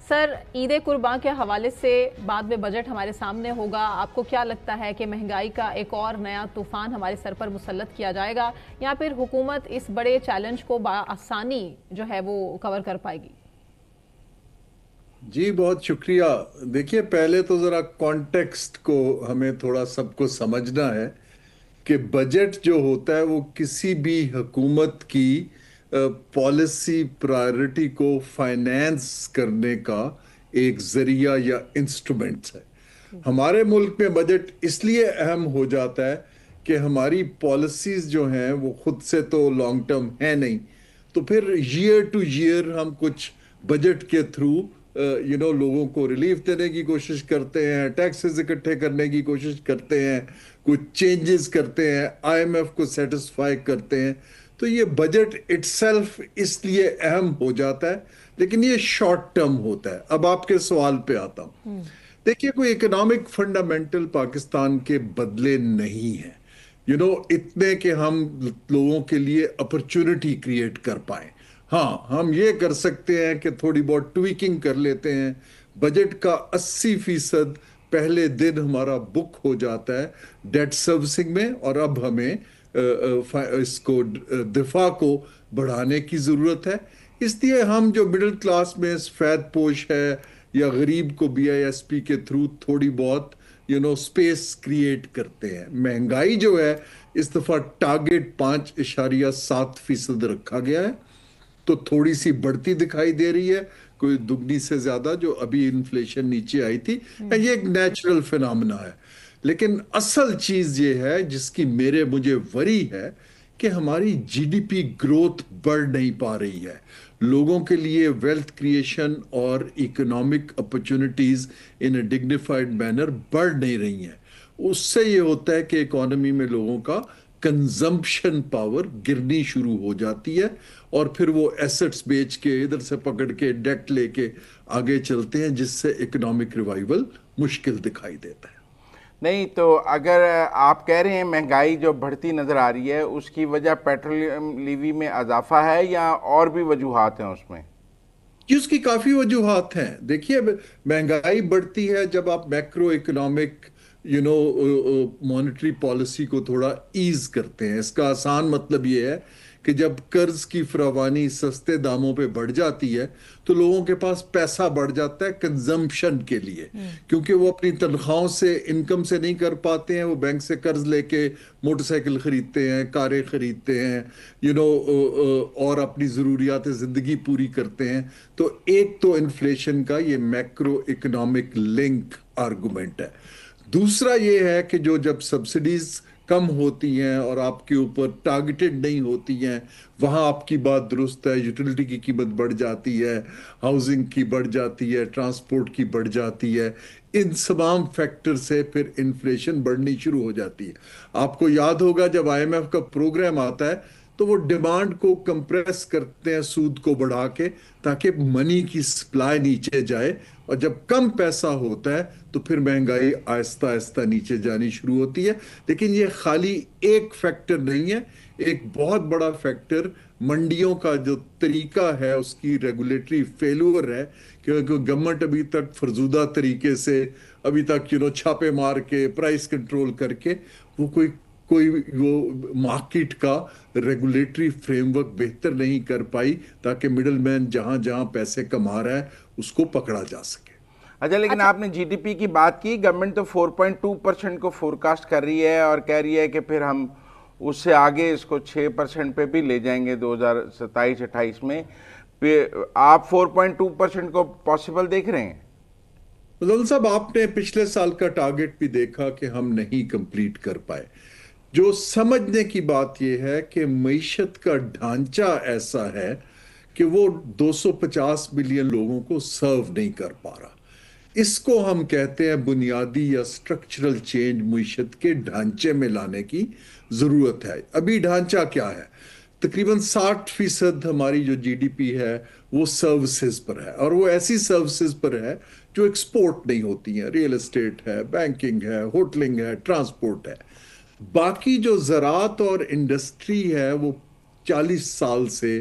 سر، عید قربان کے حوالے سے بعد میں بجٹ ہمارے سامنے ہوگا. آپ کو کیا لگتا ہے کہ مہنگائی کا ایک اور نیا طوفان ہمارے سر پر مسلط کیا جائے گا یا پھر حکومت اس بڑے چیلنج کو بآسانی جو ہے وہ کور کر پائے گی؟ جی بہت شکریہ. دیکھیے پہلے تو ذرا کانٹیکسٹ کو ہمیں تھوڑا سب کو سمجھنا ہے کہ بجٹ جو ہوتا ہے وہ کسی بھی حکومت کی پالیسی پرائرٹی کو فائنینس کرنے کا ایک ذریعہ یا انسٹرومنٹ ہے. ہمارے ملک میں بجٹ اس لیے اہم ہو جاتا ہے کہ ہماری پالیسیز جو ہیں وہ خود سے تو لانگ ٹرم ہیں نہیں، تو پھر ایئر ٹو ایئر ہم کچھ بجٹ کے تھرو لوگوں کو ریلیف دینے کی کوشش کرتے ہیں، ٹیکسز اکٹھے کرنے کی کوشش کرتے ہیں، کچھ چینجز کرتے ہیں، آئی ایم ایف کو سیٹسفائی کرتے ہیں. تو یہ بجٹ اٹ سیلف اس لیے اہم ہو جاتا ہے، لیکن یہ شارٹ ٹرم ہوتا ہے. اب آپ کے سوال پہ آتا ہوں. دیکھیے کوئی اکنامک فنڈامنٹل پاکستان کے بدلے نہیں ہے اتنے کہ ہم لوگوں کے لیے اپرچونٹی کریٹ کر پائیں. ہاں ہم یہ کر سکتے ہیں کہ تھوڑی بہت ٹویکنگ کر لیتے ہیں. بجٹ کا 80% پہلے دن ہمارا بک ہو جاتا ہے ڈیٹ سروسنگ میں، اور اب ہمیں اس کو دفاع کو بڑھانے کی ضرورت ہے. اس لیے ہم جو مڈل کلاس میں سفید پوش ہے یا غریب کو بی آئی ایس پی کے تھرو تھوڑی بہت سپیس کریٹ کرتے ہیں. مہنگائی جو ہے اس دفعہ ٹارگٹ 5.7% رکھا گیا ہے، تو تھوڑی سی بڑھتی دکھائی دے رہی ہے، کوئی دگنی سے زیادہ جو ابھی انفلیشن نیچے آئی تھی. یہ ایک نیچرل فینامنا ہے. لیکن اصل چیز یہ ہے جس کی مجھے وری ہے کہ ہماری جی ڈی پی گروتھ بڑھ نہیں پا رہی ہے. لوگوں کے لیے ویلتھ کریشن اور اکنامک اپرچونٹیز ان اے ڈگنیفائڈ مینر بڑھ نہیں رہی ہیں. اس سے یہ ہوتا ہے کہ اکانومی میں لوگوں کا کنزمپشن پاور گرنی شروع ہو جاتی ہے، اور پھر وہ ایسٹس بیچ کے ادھر سے پکڑ کے ڈیٹ لے کے آگے چلتے ہیں، جس سے اکنامک ریوائیول مشکل دکھائی دیتا ہے. نہیں تو اگر آپ کہہ رہے ہیں مہنگائی جو بڑھتی نظر آ رہی ہے اس کی وجہ پیٹرولیم لیوی میں اضافہ ہے یا اور بھی وجوہات ہیں اس میں؟ اس کی کافی وجوہات ہیں. دیکھیے مہنگائی بڑھتی ہے جب آپ میکرو اکنامک مانیٹری پالیسی کو تھوڑا ایز کرتے ہیں. اس کا آسان مطلب یہ ہے کہ جب قرض کی فراوانی سستے داموں پہ بڑھ جاتی ہے تو لوگوں کے پاس پیسہ بڑھ جاتا ہے کنزمپشن کے لیے، کیونکہ وہ اپنی تنخواہوں سے انکم سے نہیں کر پاتے ہیں. وہ بینک سے قرض لے کے موٹر سائیکل خریدتے ہیں، کاریں خریدتے ہیں، اور اپنی ضروریات زندگی پوری کرتے ہیں. تو ایک تو انفلیشن کا یہ میکرو اکنامک لنک آرگومنٹ ہے. دوسرا یہ ہے کہ جب سبسڈیز کم ہوتی ہیں اور آپ کے اوپر ٹارگیٹڈ نہیں ہوتی ہیں، وہاں آپ کی بات درست ہے، یوٹیلیٹی کی قیمت بڑھ جاتی ہے، ہاؤسنگ کی بڑھ جاتی ہے، ٹرانسپورٹ کی بڑھ جاتی ہے. ان تمام فیکٹر سے پھر انفلیشن بڑھنی شروع ہو جاتی ہے. آپ کو یاد ہوگا جب آئی ایم ایف کا پروگرام آتا ہے تو وہ ڈیمانڈ کو کمپریس کرتے ہیں سود کو بڑھا کے، تاکہ منی کی سپلائی نیچے جائے، اور جب کم پیسہ ہوتا ہے تو پھر مہنگائی آہستہ آہستہ نیچے جانی شروع ہوتی ہے. لیکن یہ خالی ایک فیکٹر نہیں ہے. ایک بہت بڑا فیکٹر منڈیوں کا جو طریقہ ہے اس کی ریگولیٹری فیلور ہے، کیونکہ گورنمنٹ ابھی تک فرزودہ طریقے سے ابھی تک چھاپے مار کے پرائس کنٹرول کر کے وہ کوئی وہ مارکیٹ کا ریگولیٹری فریم ورک بہتر نہیں کر پائی تاکہ مڈل مین جہاں جہاں پیسے کما رہا ہے اس کو پکڑا جا سکے. اچھا، لیکن آپ نے جی ڈی پی کی بات کی. گورنمنٹ تو 4.2% کو فورکاسٹ کر رہی ہے اور کہہ رہی ہے کہ پھر ہم اس سے آگے اس کو 6% پہ بھی لے جائیں گے 2027-28 میں. آپ 4.2% کو پاسبل دیکھ رہے ہیں؟ فضل صاحب، آپ نے پچھلے سال کا ٹارگٹ بھی دیکھا کہ ہم نہیں کمپلیٹ کر پائے. جو سمجھنے کی بات یہ ہے کہ معیشت کا ڈھانچہ ایسا ہے کہ وہ 250 ملین لوگوں کو سرو نہیں کر پا رہا. اس کو ہم کہتے ہیں بنیادی یا سٹرکچرل چینج معیشت کے ڈھانچے میں لانے کی ضرورت ہے. ابھی ڈھانچہ کیا ہے؟ تقریباً 60% ہماری جو جی ڈی پی ہے وہ سروسز پر ہے، اور وہ ایسی سروسز پر ہے جو ایکسپورٹ نہیں ہوتی ہیں. ریئل اسٹیٹ ہے، بینکنگ ہے، ہوٹلنگ ہے، ٹرانسپورٹ ہے. باقی جو زراعت اور انڈسٹری ہے وہ 40 سال سے